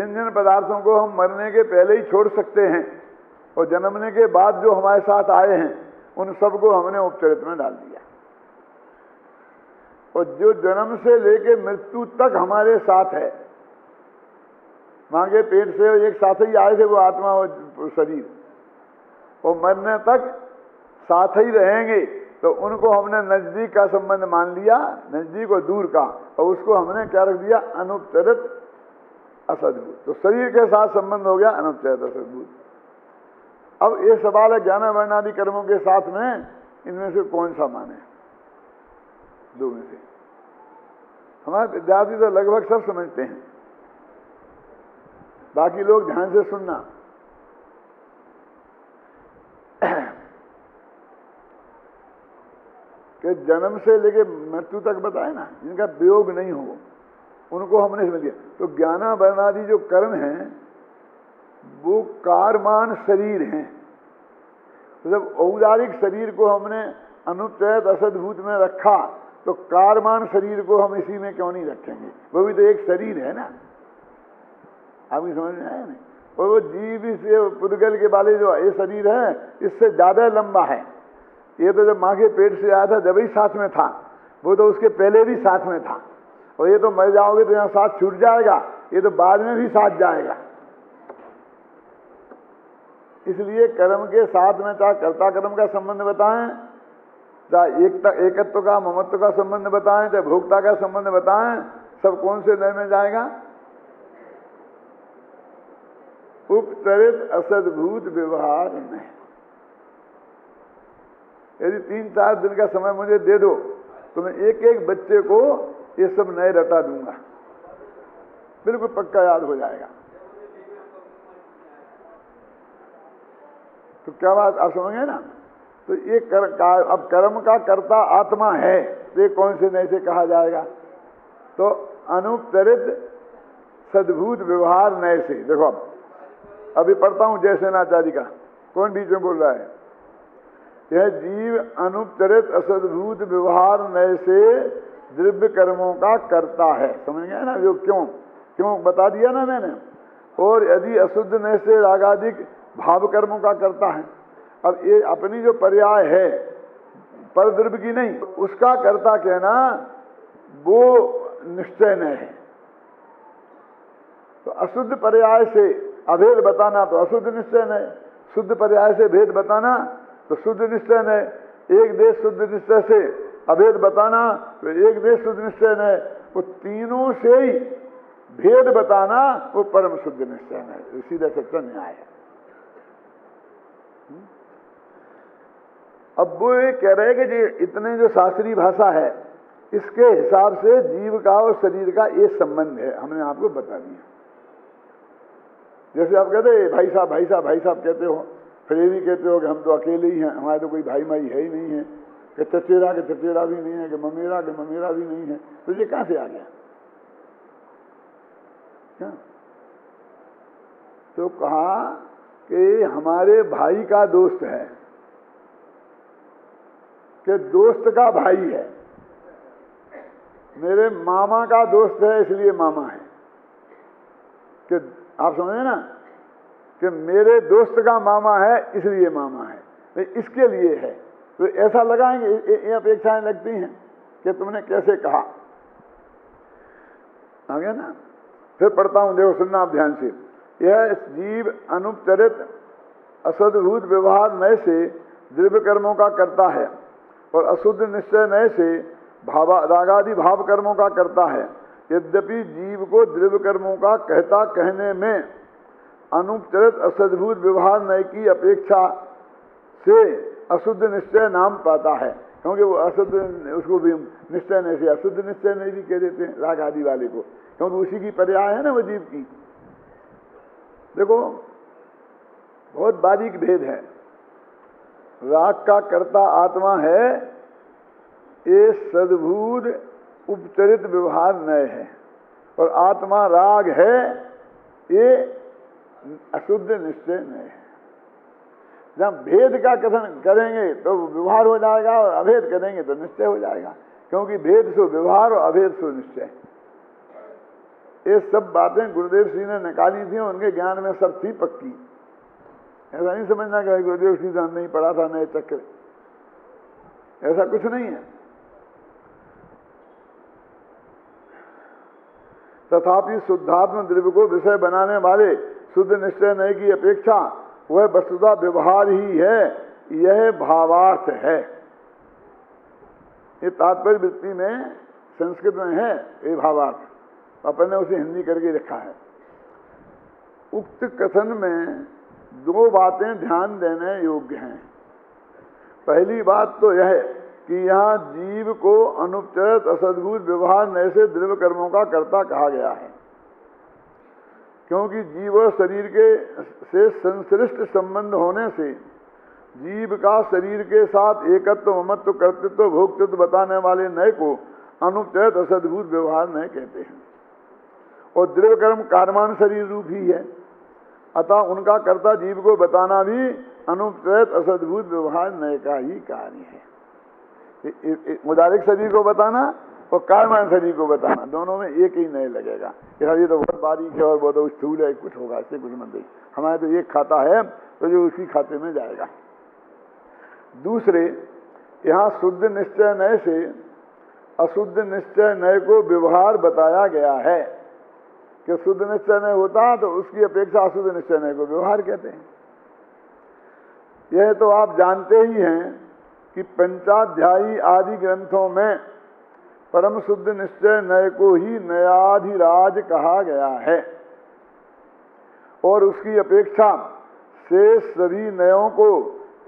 जिन जिन पदार्थों को हम मरने के पहले ही छोड़ सकते हैं और जन्मने के बाद जो हमारे साथ आए हैं, उन सबको हमने उपचरित में डाल दिया। और जो जन्म से लेके मृत्यु तक हमारे साथ है, मां के पेट से एक साथ ही आए थे वो आत्मा और शरीर, और मरने तक साथ ही रहेंगे, तो उनको हमने नजदीक का संबंध मान लिया, नजदीक और दूर का, और उसको हमने क्या रख दिया, अनुपचरित असद्भूत। तो शरीर के साथ संबंध हो गया अनुपचरित असद्भूत। अब ये सवाल है ज्ञान वर्णादि कर्मों के साथ में इनमें से कौन सा माने, दो में से। हमारे विद्यार्थी तो लगभग सब समझते हैं, बाकी लोग ध्यान से सुनना। कि जन्म से लेके मृत्यु तक बताए ना, जिनका वियोग नहीं हो, उनको हमने समझ लिया। तो ज्ञाना वर्णादि जो कर्म हैं वो कारमान शरीर हैं। तो जब औदारिक शरीर को हमने अनुपचरित असद्भूत में रखा, तो कारमान शरीर को हम इसी में क्यों नहीं रखेंगे? वो भी तो एक शरीर है ना, आपकी समझ में आया नहीं? और वो जीव से पुद्गल के वाले जो ये शरीर है, इससे ज्यादा लंबा है। ये तो जब माँ के पेट से आया था जब ही साथ में था, वो तो उसके पहले भी साथ में था। और ये तो मर जाओगे तो यहाँ साथ छूट जाएगा, ये तो बाद में भी साथ जाएगा। इसलिए कर्म के साथ में चाहे कर्ता कर्म का संबंध बताएं, चाहे एकत्व का ममत्व का संबंध बताएं, चाहे भोक्ता का संबंध बताएं, सब कौन से नय में जाएगा? उपचरित असद्भूत व्यवहार में। यदि 3-4 दिन का समय मुझे दे दो तो मैं एक एक बच्चे को ये सब नए रटा दूंगा, बिल्कुल पक्का याद हो जाएगा। तो क्या बात आप समझ गए ना? तो ये अब कर्म का कर्ता आत्मा है, तो ये कौन से नए से कहा जाएगा? तो अनुपचरित सद्भूत व्यवहार नए से। देखो अभी पढ़ता हूं जयसेनाचार्य का, कौन बीच में बोल रहा है? यह जीव अनुपचरित असद्भूत व्यवहार नए से द्रव्य कर्मों का करता है। समझ गए ना? जो क्यों बता दिया ना मैंने। और यदि अशुद्ध नए से रागादिक भाव कर्मों का करता है। अब ये अपनी जो पर्याय है पर द्रव्य की नहीं, उसका कर्ता कहना वो निश्चय नय है। तो अशुद्ध पर्याय से अभेद बताना तो अशुद्ध निश्चय नय, शुद्ध पर्याय से भेद बताना तो शुद्ध निश्चय नय, एक देश शुद्ध निश्चय से अभेद बताना तो एक देश शुद्ध निश्चय नय, वो तीनों से ही भेद बताना वो परम शुद्ध निश्चय नय, सीधा सच्चा न्याय है। अब वो ये कह रहे हैं कि इतने जो शास्त्रीय भाषा है इसके हिसाब से जीव का और शरीर का ये संबंध है, हमने आपको बता दिया। जैसे आप कहते भाई साहब कहते हो, फिर ये भी कहते हो कि हम तो अकेले ही हैं, हमारे तो कोई भाई माई है ही नहीं है, कि चचेरा के चचेरा भी नहीं है, कि ममेरा के ममेरा भी नहीं है। तो ये कहां से आ गया? क्या? तो कहा कि हमारे भाई का दोस्त है, कि दोस्त का भाई है, मेरे मामा का दोस्त है इसलिए मामा है। कि आप समझे ना कि मेरे दोस्त का मामा है इसलिए मामा है, तो इसके लिए है। तो ऐसा लगाएंगे, ये अपेक्षाएं लगती हैं कि तुमने कैसे कहा। आ गया ना? फिर पढ़ता हूं, देखो सुनना आप ध्यान से। यह जीव अनुपचरित असद्भूत व्यवहार नय से द्रव्य कर्मों का करता है और अशुद्ध निश्चय नय से रागादि भाव कर्मों का करता है। यद्यपि जीव को द्रव्य कर्मों का कहता कहने में अनुपचरित असद्भूत व्यवहार नय की अपेक्षा से अशुद्ध निश्चय नाम पाता है, क्योंकि वो अशुद्ध, उसको भी निश्चय नय से अशुद्ध निश्चय नय भी कह देते हैं राग आदि वाले को, क्योंकि उसी की पर्याय है ना वो जीव की। देखो बहुत बारीक भेद है। राग का कर्ता आत्मा है, ये सद्भूत उपचरित व्यवहार नय है, और आत्मा राग है, ये अशुद्ध निश्चय नय है। जब भेद का कथन करेंगे तो व्यवहार हो जाएगा, और अभेद करेंगे तो निश्चय हो जाएगा, क्योंकि भेद सो व्यवहार और अभेद सो निश्चय। ये सब बातें गुरुदेव श्री ने निकाली थी, उनके ज्ञान में सब थी पक्की। ऐसा नहीं समझना कि गुरुदेव श्री ने नहीं पढ़ा था नए चक्र, ऐसा कुछ नहीं है। तथापि शुद्धात्म द्रव्य को विषय बनाने वाले शुद्ध निश्चय नय की अपेक्षा वह वस्तुतः व्यवहार ही है, यह भावार्थ है। ये तात्पर्य वृत्ति में संस्कृत में है ये भावार्थ, अपन ने उसे हिंदी करके रखा है। उक्त कथन में दो बातें ध्यान देने योग्य हैं। पहली बात तो यह कि यहाँ जीव को अनुपचरित असद्भुत व्यवहार नए से द्रव्य कर्मों का कर्ता कहा गया है, क्योंकि जीव और शरीर के से संश्लिष्ट संबंध होने से जीव का शरीर के साथ एकत्व, ममत्व, कर्तृत्व, भोक्तृत्व बताने वाले नए को अनुपचरित असद्भुत व्यवहार नए कहते हैं। और द्रव्य कर्म कार्मान शरीर रूप ही है, अतः उनका कर्ता जीव को बताना भी अनुपचरित असद्भुत व्यवहार नए का ही कार्य है। उदारिक शरीर को बताना और कार्मान शरीर को बताना, दोनों में एक ही नए लगेगा कि ये तो बहुत बारीक है और बहुत स्थूल है, कुछ होगा इससे कुछ मत। हमारे तो एक खाता है तो जो उसी खाते में जाएगा। दूसरे, यहाँ शुद्ध निश्चय नय से अशुद्ध निश्चय नय को व्यवहार बताया गया है कि शुद्ध निश्चय नय होता तो उसकी अपेक्षा अशुद्ध निश्चय नय को व्यवहार कहते हैं। यह तो आप जानते ही हैं कि पंचाध्यायी आदि ग्रंथों में परम शुद्ध निश्चय नय को ही नयाधिराज कहा गया है और उसकी अपेक्षा शेष सभी नयों को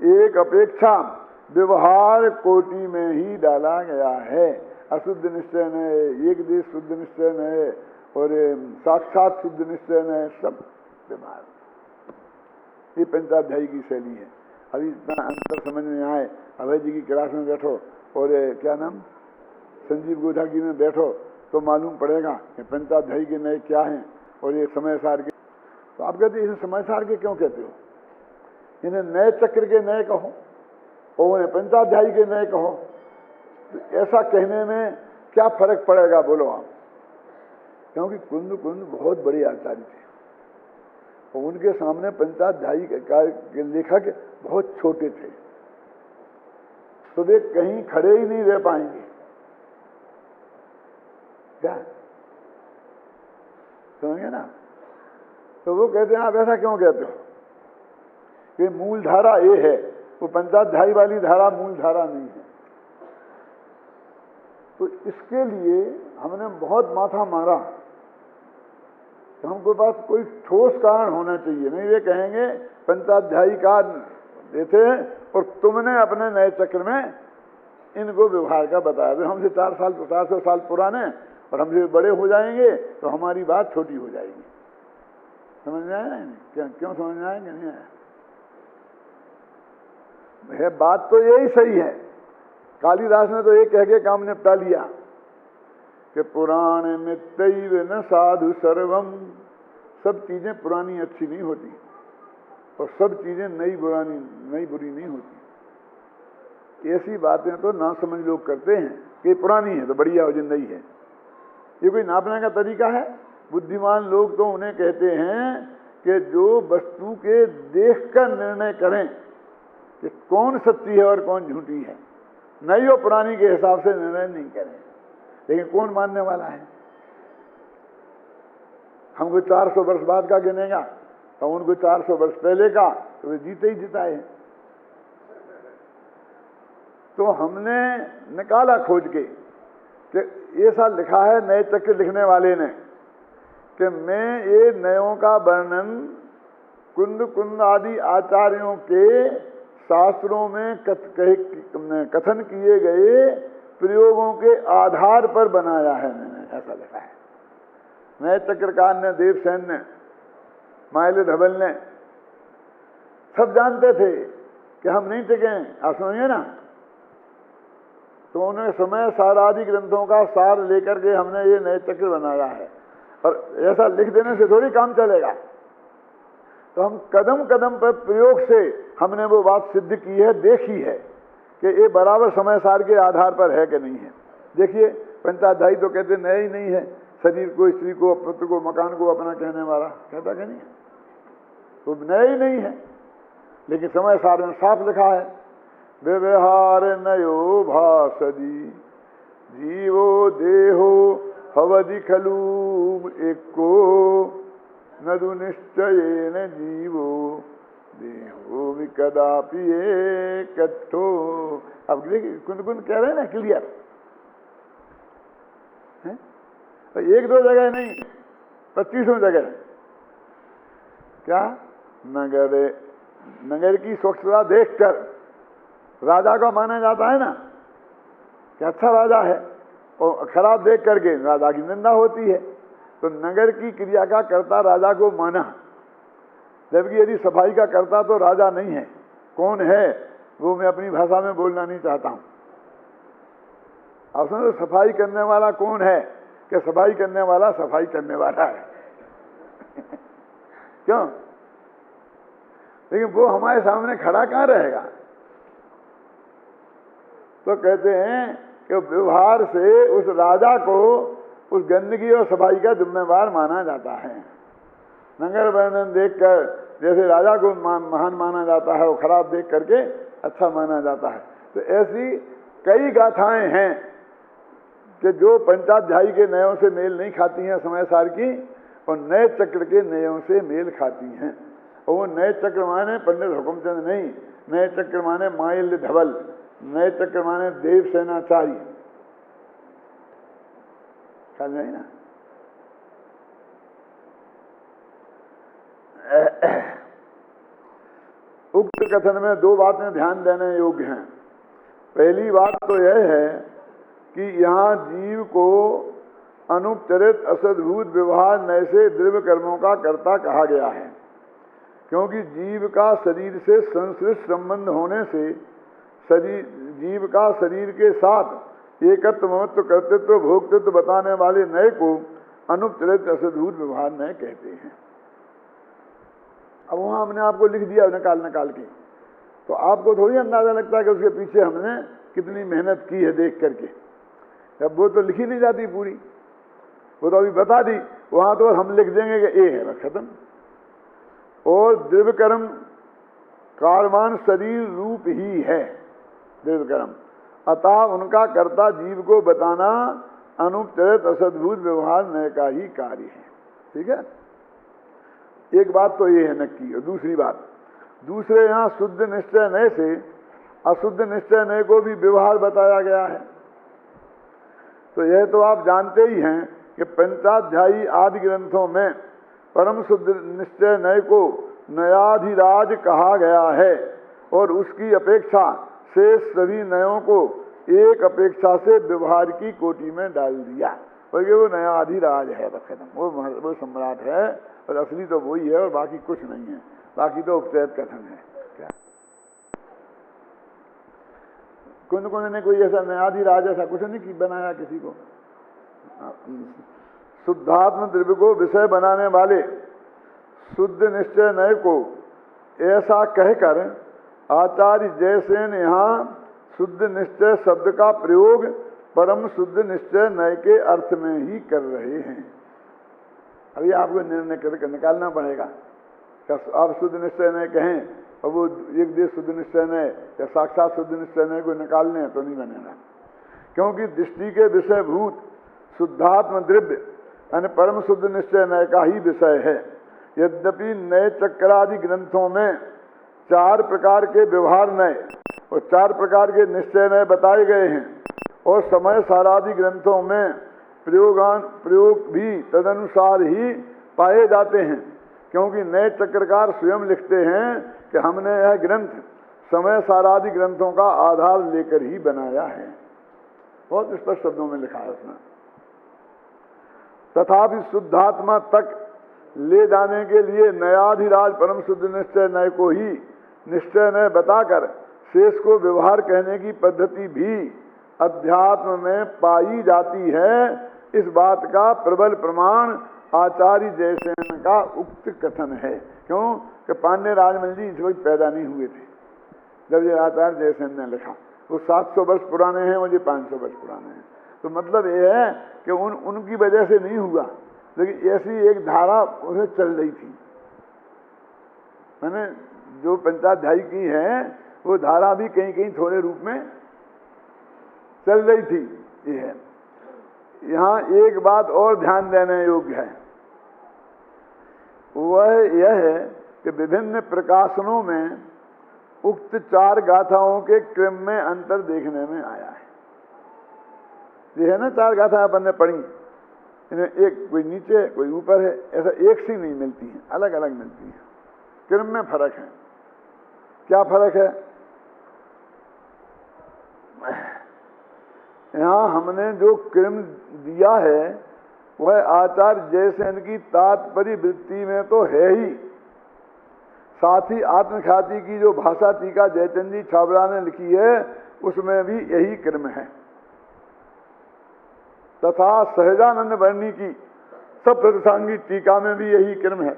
एक अपेक्षा व्यवहार कोटि में ही डाला गया है। अशुद्ध निश्चय नय, एक देश शुद्ध निश्चय नय और साक्षात शुद्ध निश्चय नय, सब व्यवहार। ये पंचाध्यायी की शैली है। अभी इतना अंतर समझ में आए, अभय जी की क्लास में बैठो और क्या नाम संजीव गोधा की में बैठो तो मालूम पड़ेगा कि पंचाध्यायी के नए क्या हैं और ये समय सार के। तो आप कहते इसे समय सार के क्यों कहते हो? इन्हें नए चक्र के नए कहो और उन्हें पंचाध्यायी के नए कहो, तो ऐसा कहने में क्या फर्क पड़ेगा बोलो आप? क्योंकि कुंद बहुत बड़े आचार्य थे और उनके सामने पंचाध्यायी के लेखक बहुत छोटे थे, तो वे कहीं खड़े ही नहीं रह पाएंगे। क्या समझे ना? तो वो कहते हैं आप ऐसा क्यों कहते हो कि मूल धारा ये है, वो पंचाध्यायी वाली धारा मूल धारा नहीं है। तो इसके लिए हमने बहुत माथा मारा कि हमको पास कोई ठोस कारण होना चाहिए। नहीं वे कहेंगे पंचाध्यायी का देते और तुमने अपने नए चक्र में इनको व्यवहार का बताया। तो हमसे 400 साल पुराने और हमसे बड़े हो जाएंगे तो हमारी बात छोटी हो जाएगी। समझ में आया नहीं? क्यों समझ में आएंगे? नहीं आया है। बात तो यही सही है। कालिदास ने तो ये कह के काम निपटा लिया कि पुराण मित्यैव न साधु सर्वम। सब चीजें पुरानी अच्छी नहीं होती और सब चीजें नई बुरी नहीं होती। ऐसी बातें तो ना समझ लोग करते हैं कि पुरानी है तो बढ़िया हो, नई है। ये कोई नापने का तरीका है? बुद्धिमान लोग तो उन्हें कहते हैं कि जो वस्तु के देख कर निर्णय करें कि कौन सच्ची है और कौन झूठी है, नई और पुरानी के हिसाब से निर्णय नहीं करें। लेकिन कौन मानने वाला है? हमको 400 वर्ष बाद का गिनेगा और उनको 400 वर्ष पहले का, तो वे जीते ही जिताए हैं। तो हमने निकाला खोज के कि ऐसा लिखा है नए चक्र लिखने वाले ने कि मैं ये नयों का वर्णन कुंद आदि आचार्यों के शास्त्रों में कथन किए गए प्रयोगों के आधार पर बनाया है। मैंने ऐसा लिखा है। नए चक्रकार ने, देवसेन ने, माइले धवल ने सब जानते थे कि हम नहीं टिके। आप समझिए ना? तो उन्होंने समय सारादि ग्रंथों का सार लेकर के हमने ये नए चक्र बनाया है। और ऐसा लिख देने से थोड़ी काम चलेगा। तो हम कदम कदम पर प्रयोग से हमने वो बात सिद्ध की है, देखी है कि ये बराबर समय सार के आधार पर है कि नहीं है। देखिए पंचाध्यायी तो कहते नए ही नहीं है, शरीर को, स्त्री को, पुत्र को, मकान को अपना कहने वाला कहता कि नहीं? तो नया ही नहीं है, लेकिन समय सार में साफ लिखा है, व्यवहार नयो भासदी जीवो देहो हवदि खलू एको नदु निश्चयेन जीवो देहो कदापि एकठो। अब देखिए कुंद कुंद कह रहे हैं ना, क्लियर है? तो एक दो जगह नहीं, 25 जगह। क्या नगर की स्वच्छता देखकर राजा को माना जाता है ना कि अच्छा राजा है, और खराब देख करके राजा की निंदा होती है। तो नगर की क्रिया का कर्ता राजा को माना, जबकि यदि सफाई का कर्ता तो राजा नहीं है। कौन है वो मैं अपनी भाषा में बोलना नहीं चाहता हूं। आप समझो सफाई करने वाला कौन है? कि सफाई करने वाला सफाई करने वाला है क्यों? लेकिन वो हमारे सामने खड़ा कहां रहेगा? तो कहते हैं कि व्यवहार से उस राजा को उस गंदगी और सफाई का जिम्मेवार माना जाता है। नगर वर्णन देखकर जैसे राजा को महान माना जाता है, वो खराब देख करके अच्छा माना जाता है। तो ऐसी कई गाथाएं हैं कि जो पंचाध्यायी के नयों से मेल नहीं खाती हैं समय सार की, और नए चक्र के नयों से मेल खाती हैं। और वो नए चक्र माने पंडित हुकुमचंद नहीं, नए चक्र माने माइल्य धवल, नए चक्र माने देव सेनाचारी, ख्याल नहीं ना? उक्त कथन में दो बातें ध्यान देने योग्य हैं। पहली बात तो यह है कि यहाँ जीव को अनुपचरित असद्भूत व्यवहार नए से द्रव्य कर्मों का कर्ता कहा गया है, क्योंकि जीव का शरीर से संश्लिष्ट संबंध होने से जीव का शरीर के साथ एकत्व, ममत्व, कर्तृत्व, भोक्तृत्व बताने वाले नए को अनुपचरित असद्भूत व्यवहार नए कहते हैं। अब वहां हमने आपको लिख दिया निकाल के, तो आपको थोड़ी अंदाजा लगता है कि उसके पीछे हमने कितनी मेहनत की है देख करके। अब वो तो लिखी नहीं जाती पूरी, वो तो अभी बता दी, वहां तो हम लिख देंगे कि ए है, बस खत्म। और द्रव्य कर्म कारवान शरीर रूप ही है द्रव्य कर्म, अतः उनका कर्ता जीव को बताना अनुपचरित असद्भूत व्यवहार नए का ही कार्य है। ठीक है, एक बात तो ये है नक्की। और दूसरी बात, दूसरे यहाँ शुद्ध निश्चय नए से अशुद्ध निश्चय नए को भी व्यवहार बताया गया है। तो यह तो आप जानते ही हैं कि पंचाध्यायी आदि ग्रंथों में परम शुद्ध निश्चय नए को नयाधिराज कहा गया है, और उसकी अपेक्षा शेष सभी नयों को एक अपेक्षा से व्यवहार की कोटि में डाल दिया, बल्कि वो नयाधिराज है, बस खत्म। वो सम्राट है, और असली तो वही है, और बाकी कुछ नहीं है, बाकी तो उपचरित कथन है। क्या कुंद कुंद ने कोई ऐसा नयाधिराज ऐसा कुछ नहीं बनाया किसी को। शुद्धात्म द्रव्य को विषय बनाने वाले शुद्ध निश्चय नय को ऐसा कहकर आचार्य जयसेन यहाँ शुद्ध निश्चय शब्द का प्रयोग परम शुद्ध निश्चय नय के अर्थ में ही कर रहे हैं। अभी आपको निर्णय करके निकालना पड़ेगा, आप शुद्ध निश्चय नय कहें और वो एक देश शुद्ध निश्चय नय या साक्षात शुद्ध निश्चय नय को निकालने तो नहीं बनेगा, क्योंकि दृष्टि के विषय भूत शुद्धात्म द्रव्य यानी परम शुद्ध निश्चय नय का ही विषय है। यद्यपि नए चक्रादि ग्रंथों में 4 प्रकार के व्यवहार नय और 4 प्रकार के निश्चय नय बताए गए हैं, और समय सारादि ग्रंथों में प्रयोग भी तदनुसार ही पाए जाते हैं, क्योंकि नए चक्रकार स्वयं लिखते हैं कि हमने यह ग्रंथ समय सारादि ग्रंथों का आधार लेकर ही बनाया है। बहुत स्पष्ट शब्दों में लिखा है उसने। तथापि शुद्धात्मा तक ले जाने के लिए नयाधिराज परम शुद्ध निश्चय नय को ही निश्चय नय बताकर शेष को व्यवहार कहने की पद्धति भी अध्यात्म में पाई जाती है। इस बात का प्रबल प्रमाण आचार्य जयसेन का उक्त कथन है। क्यों कि पांडे राजमल जी इस वक्त पैदा नहीं हुए थे जब ये आचार्य जयसेन ने लिखा। वो 700 वर्ष पुराने हैं और ये 500 वर्ष पुराने हैं। तो मतलब ये है कि उनकी वजह से नहीं हुआ, लेकिन ऐसी एक धारा उसे चल रही थी। मैंने जो पंचाध्यायी की है वो धारा भी कहीं कहीं थोड़े रूप में चल रही थी। ये है। यहाँ एक बात और ध्यान देने योग्य है, वह यह है कि विभिन्न प्रकाशनों में उक्त 4 गाथाओं के क्रम में अंतर देखने में आया है। ये है ना 4 गाथाएं अपन ने पढ़ी, इन्हें एक कोई नीचे कोई ऊपर है, ऐसा एक सी नहीं मिलती है, अलग अलग मिलती है। क्रम में फर्क है। क्या फर्क है? यहाँ हमने जो क्रम दिया है वह आचार्य जयसेन की तात्पर्य वृत्ति में तो है ही, साथ ही आत्मख्याति की जो भाषा टीका जयचंद जी छाबड़ा ने लिखी है उसमें भी यही क्रम है, तथा सहजानंद वर्णी की सप्तसांगी टीका में भी यही क्रम है।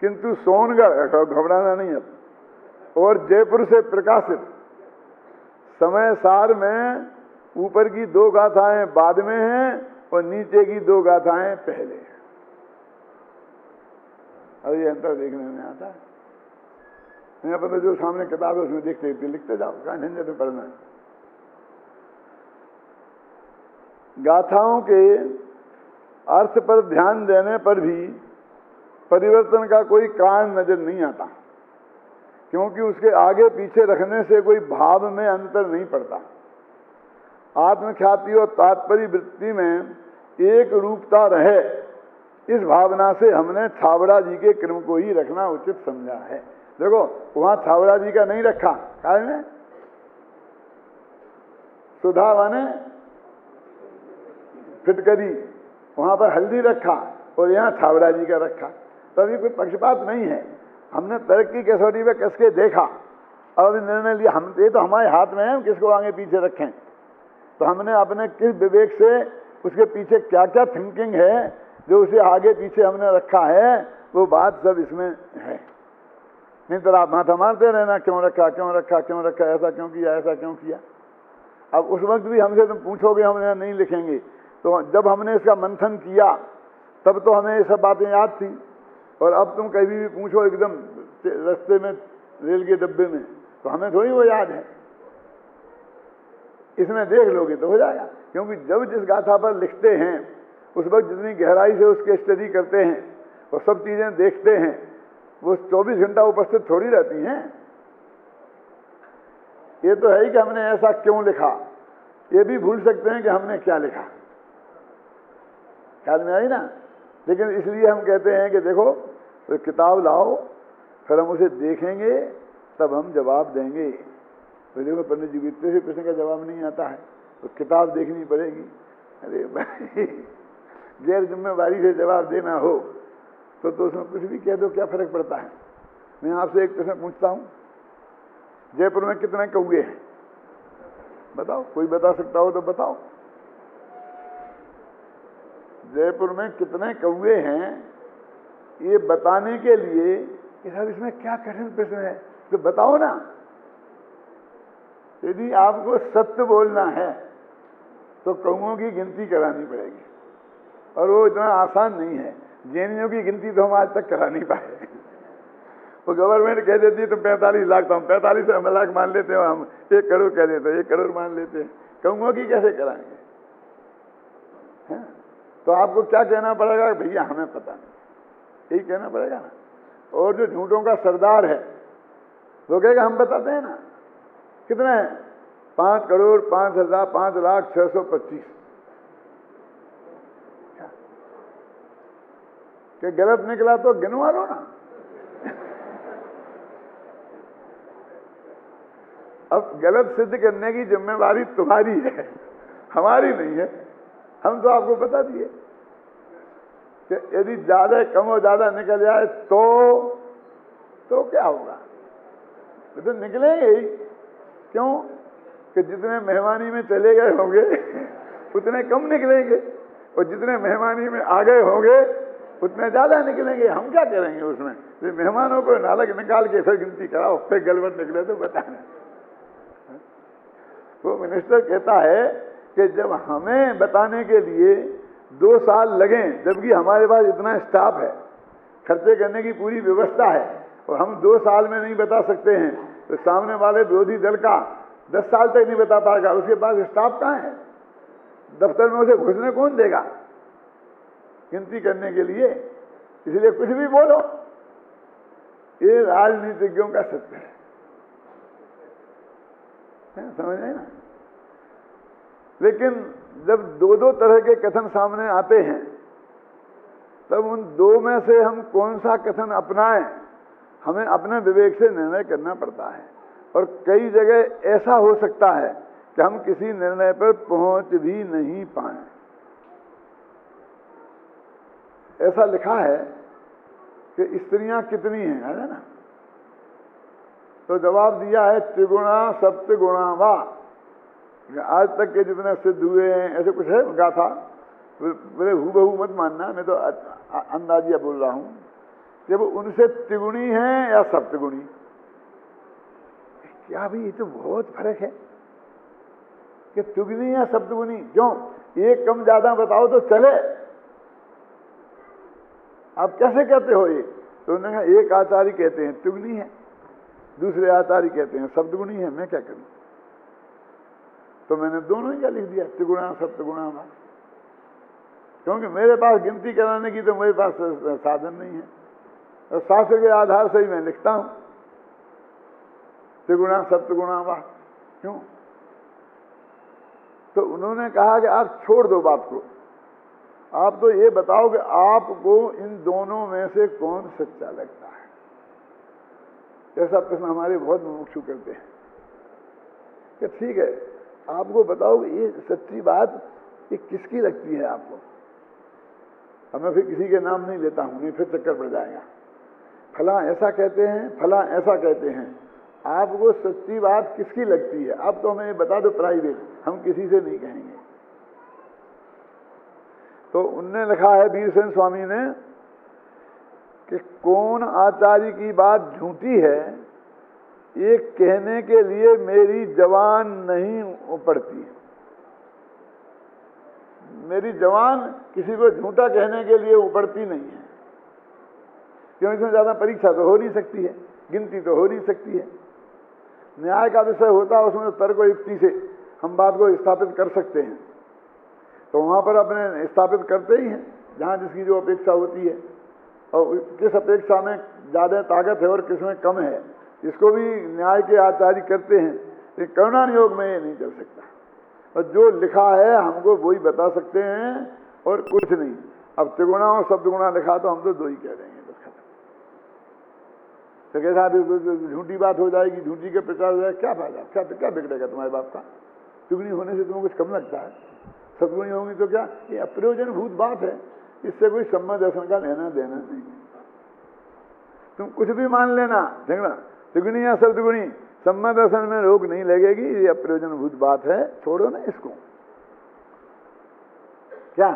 किंतु सोनगढ़, घबराना नहीं है, और जयपुर से प्रकाशित समय सार में ऊपर की 2 गाथाएं बाद में हैं और नीचे की 2 गाथाएं पहले हैं। अब ये अंतर देखने में आता है। यहाँ पर जो सामने किताब है उसमें देखते लिखते जाओ, कहाँ झंझट में पढ़ना है। गाथाओं के अर्थ पर ध्यान देने पर भी परिवर्तन का कोई कारण नजर नहीं आता, क्योंकि उसके आगे पीछे रखने से कोई भाव में अंतर नहीं पड़ता। आत्मख्याति और तात्पर्य वृत्ति में एक रूपता रहे, इस भावना से हमने छाबड़ा जी के क्रम को ही रखना उचित समझा है। देखो वहां छाबड़ा जी का नहीं रखा, कारण है सुधा माने फिटकरी, वहां पर हल्दी रखा और यहाँ छाबड़ा जी का रखा, तभी कोई पक्षपात नहीं है। हमने तरक्की कसौटी पे कसके देखा और अभी निर्णय लिया, हम ये तो हमारे हाथ में है हम किसको आगे पीछे रखें। तो हमने अपने किस विवेक से उसके पीछे क्या क्या थिंकिंग है जो उसे आगे पीछे हमने रखा है, वो बात सब इसमें है। नहीं तो आप माथा मारते रहना, क्यों रखा क्यों रखा क्यों रखा, ऐसा क्यों किया ऐसा क्यों किया। अब उस वक्त भी हमसे तुम पूछोगे, हम नहीं लिखेंगे। तो जब हमने इसका मंथन किया तब तो हमें ये सब बातें याद थी, और अब तुम कभी भी पूछो एकदम रास्ते में रेल के डब्बे में, तो हमें थोड़ी वो याद है। इसमें देख लोगे तो हो जाएगा, क्योंकि जब जिस गाथा पर लिखते हैं उस वक्त जितनी गहराई से उसके स्टडी करते हैं और सब चीजें देखते हैं, वो 24 घंटा उपस्थित थोड़ी रहती हैं। ये तो है ही कि हमने ऐसा क्यों लिखा, ये भी भूल सकते हैं कि हमने क्या लिखा, ख्याल में आई ना। लेकिन इसलिए हम कहते हैं कि देखो तो किताब लाओ, फिर हम उसे देखेंगे, तब हम जवाब देंगे। तो देखो पंडित जी इतने से प्रश्न का जवाब नहीं आता है, तो किताब देखनी पड़ेगी। अरे भाई गैर जिम्मेवारी से जवाब देना हो तो उसमें कुछ भी कह दो, क्या फर्क पड़ता है। मैं आपसे एक प्रश्न पूछता हूँ, जयपुर में कितने कौवे हैं बताओ, कोई बता सकता हो तो बताओ। जयपुर में कितने कौवे हैं, ये बताने के लिए कि साहब इसमें क्या कठिन प्रश्न है, तो बताओ ना। यदि आपको सत्य बोलना है तो कौवों की गिनती करानी पड़ेगी, और वो इतना आसान नहीं है। जैनियों की गिनती तो हम आज तक करा नहीं पाए। वो गवर्नमेंट कह देती है तो 45 लाख, तो हम 45 लाख मान लेते हैं, हम 1 करोड़ कह देते हैं, 1 करोड़ मान लेते हैं। कौवों की कैसे कराएंगे? है? तो आपको क्या कहना पड़ेगा, भैया हमें पता नहीं, यही कहना पड़ेगा ना। और जो झूठों का सरदार है वो कहेगा हम बताते हैं ना। कितने हैं? 5 करोड़ 5,000 5,06,25। क्या गलत निकला तो गिनवा लो ना। अब गलत सिद्ध करने की जिम्मेवारी तुम्हारी है, हमारी नहीं है। हम तो आपको बता दिए कि यदि ज्यादा कम और ज्यादा निकल जाए तो क्या होगा, तो निकलेंगे ही। क्यों कि जितने मेहमानी में चले गए होंगे उतने कम निकलेंगे, और जितने मेहमानी में आ गए होंगे उतने ज्यादा निकलेंगे। हम क्या करेंगे उसमें? तो मेहमानों को नालक निकाल के फिर गिनती कराओ, फिर गलबत निकले तो बताना। वो मिनिस्टर कहता है कि जब हमें बताने के लिए 2 साल लगें, जबकि हमारे पास इतना स्टाफ है, खर्चे करने की पूरी व्यवस्था है, और हम 2 साल में नहीं बता सकते हैं, तो सामने वाले विरोधी दल का 10 साल तक नहीं बता पाएगा। उसके पास स्टाफ कहाँ है? दफ्तर में उसे घुसने कौन देगा गिनती करने के लिए? इसलिए कुछ भी बोलो, ये राजनीतिज्ञों का सत्य है, समझ आए ना? लेकिन जब 2-2 तरह के कथन सामने आते हैं, तब उन 2 में से हम कौन सा कथन अपनाएं, हमें अपने विवेक से निर्णय करना पड़ता है। और कई जगह ऐसा हो सकता है कि हम किसी निर्णय पर पहुंच भी नहीं पाए। ऐसा लिखा है कि स्त्रियां कितनी हैं, है ना? तो जवाब दिया है त्रिगुणा सप्तगुणा वा। आज तक के जितने सिद्ध हुए हैं, ऐसे कुछ है गाथा, बोले हूबहू मत मानना, मैं तो अंदाजिया बोल रहा हूं कि वो उनसे त्रिगुणी है या सप्तगुणी। क्या भी, ये तो बहुत फर्क है कि त्रिगुणी या सप्तगुणी। क्यों? एक कम ज्यादा बताओ तो चले, आप कैसे कहते हो ये? तो उन्होंने कहा एक आचार्य कहते हैं त्रिगुणी है, दूसरे आचार्य कहते हैं सप्तगुणी है, मैं क्या करूं? तो मैंने दोनों ही का लिख दिया, त्रिगुणा सप्तगुणा। क्योंकि मेरे पास गिनती कराने की तो मेरे पास साधन नहीं है, और शास्त्र के आधार से ही मैं लिखता हूं त्रिगुणा सप्तगुणा वा। क्यों? तो उन्होंने कहा कि आप छोड़ दो बात को, आप तो ये बताओ कि आपको इन दोनों में से कौन सच्चा लगता है। ऐसा प्रश्न हमारे बहुत मुमुक्षु करते हैं कि ठीक है, आपको बताओ कि ये सच्ची बात ये किसकी लगती है आपको। अब मैं फिर किसी के नाम नहीं लेता हूं, नहीं फिर चक्कर पड़ जाएगा। फला ऐसा कहते हैं, फला ऐसा कहते हैं, आपको सच्ची बात किसकी लगती है? आप तो हमें बता दो प्राइवेट, हम किसी से नहीं कहेंगे। तो उनने लिखा है वीरसेन स्वामी ने कि कौन आचार्य की बात झूठी है, ये कहने के लिए मेरी जवान नहीं उपड़ती। मेरी जवान किसी को झूठा कहने के लिए उपड़ती नहीं है, क्यों? इसमें ज्यादा परीक्षा तो हो नहीं सकती है, गिनती तो हो नहीं सकती है। न्याय का विषय होता है, उसमें तर्क और युक्ति से हम बात को स्थापित कर सकते हैं, तो वहां पर अपने स्थापित करते ही हैं जहां जिसकी जो अपेक्षा होती है, और किस अपेक्षा में ज्यादा ताकत है और किस में कम है, इसको भी न्याय के आचार्य करते हैं। लेकिन करुणा नियोग में ये नहीं चल सकता, और जो लिखा है हमको वही बता सकते हैं और कुछ नहीं। अब त्रिगुणा और सप्तगुणा लिखा तो हम तो 2 ही कह देंगे, बस खत्म। तो कैसा झूठी बात हो जाएगी, झूठी के प्रचार हो जाएगा, क्या फायदा, क्या बिगड़ेगा तुम्हारे बाप का? त्रिगुणी होने से तुम्हें कुछ कम लगता है, सप्तगुणी होंगी तो क्या? ये अप्रयोजनभूत बात है, इससे कोई सम्मत दर्शन का लेना देना नहीं। तुम कुछ भी मान लेना, देखना त्रिगुणी या सप्तगुणी, सम्मत दर्शन में रोक नहीं लगेगी, ये अप्रयोजनभूत बात है, छोड़ो ना इसको। क्या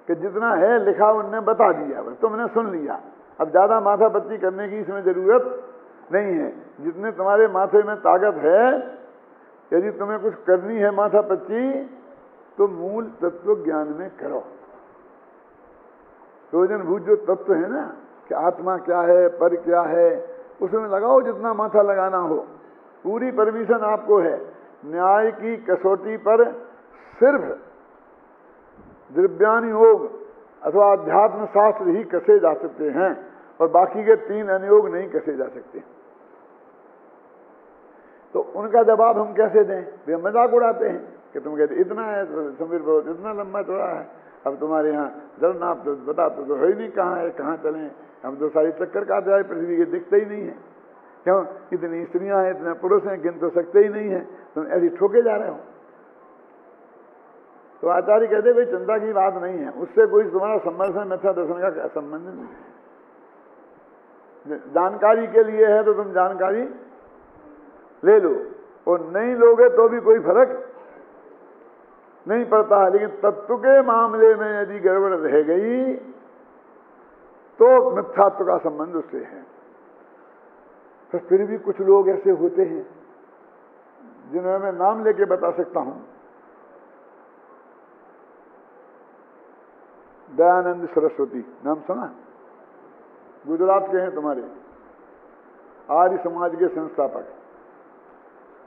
कि जितना है लिखा उनने बता दिया, बस तुमने सुन लिया। अब ज्यादा माथा पच्ची करने की इसमें जरूरत नहीं है। जितने तुम्हारे माथे में ताकत है, यदि तुम्हें कुछ करनी है माथा पच्ची, तो मूल तत्व ज्ञान में करो। प्रयोजनभूत जो तत्व है ना कि आत्मा क्या है, पर क्या है, उसमें लगाओ जितना माथा लगाना हो। पूरी परमिशन आपको है। न्याय की कसौटी पर सिर्फ द्रव्यान योग अथवा अध्यात्म शास्त्र ही कसे जा सकते हैं, और बाकी के 3 अनुयोग नहीं कसे जा सकते। तो उनका जवाब हम कैसे दें? वे मजाक उड़ाते हैं कि तुम कहते इतना है समीर पर्वत, इतना लंबा चौड़ा है, अब तुम्हारे यहाँ जल नाप तो बता तो है ही नहीं, कहाँ है, कहाँ चलें? हम तो सारी चक्कर काट जाए, पृथ्वी के दिखते ही नहीं है। क्यों? इतनी स्त्रियां हैं, इतने पुरुष हैं, गिन तो सकते ही नहीं है, तुम ऐसी ठोके जा रहे हो। तो आचार्य कहते भाई चिंता की बात नहीं है, उससे कोई तुम्हारा संबंध है, मिथ्या दर्शन का संबंध नहीं है। जानकारी के लिए है तो तुम जानकारी ले लो, और नहीं लोगे तो भी कोई फर्क नहीं पड़ता है। लेकिन तत्व के मामले में यदि गड़बड़ रह गई तो मिथ्यात्व का संबंध उससे है। तो फिर भी कुछ लोग ऐसे होते हैं जिन्हें मैं नाम लेके बता सकता हूं दयानंद सरस्वती, नाम सुना? गुजरात के हैं तुम्हारे, आर्य समाज के संस्थापक।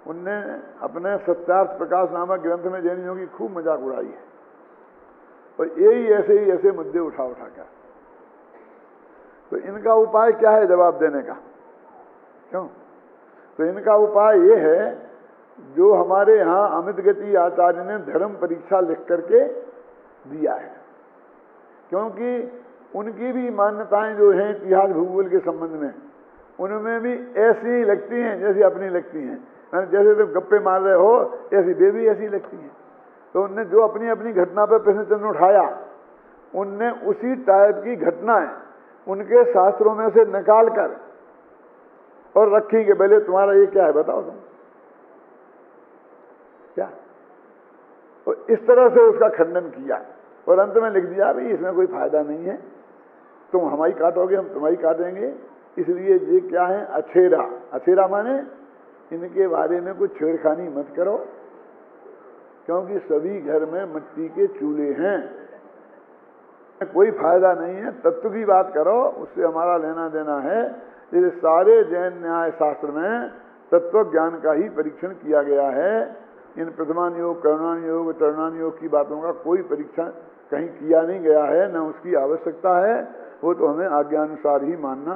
उनने अपने सत्यार्थ प्रकाश नामक ग्रंथ में जैनियों की खूब मजाक उड़ाई है, और यही ऐसे मुद्दे उठा कर। तो इनका उपाय क्या है जवाब देने का? क्यों? तो इनका उपाय ये है, जो हमारे यहाँ अमित गति आचार्य ने धर्म परीक्षा लिख करके दिया है, क्योंकि उनकी भी मान्यताएं जो हैं इतिहास भूगोल के संबंध में, उनमें भी ऐसी ही लगती हैं जैसी अपनी लगती हैं। जैसे तुम गप्पे मार रहे हो ऐसी वे भी ऐसी लगती हैं। तो उनने जो अपनी अपनी घटना पर प्रश्न चिन्ह उठाया, उनने उसी टाइप की घटनाएं उनके शास्त्रों में से निकाल कर और रखी कि पहले तुम्हारा ये क्या है बताओ तुम क्या। तो इस तरह से उसका खंडन किया और अंत में लिख दिया भाई इसमें कोई फायदा नहीं है, तुम हमारी काटोगे हम तुम्हारी काटेंगे, इसलिए ये क्या है अछेरा। अछेरा माने इनके बारे में कुछ छेड़खानी मत करो, क्योंकि सभी घर में मिट्टी के चूल्हे हैं, कोई फायदा नहीं है। तत्व की बात करो, उससे हमारा लेना देना है। ये सारे जैन न्याय शास्त्र में तत्व ज्ञान का ही परीक्षण किया गया है। इन प्रथमान योग, करुणान योग, तरुणान योग की बातों का कोई परीक्षण कहीं किया नहीं गया है, न उसकी आवश्यकता है। वो तो हमें आज्ञानुसार ही मानना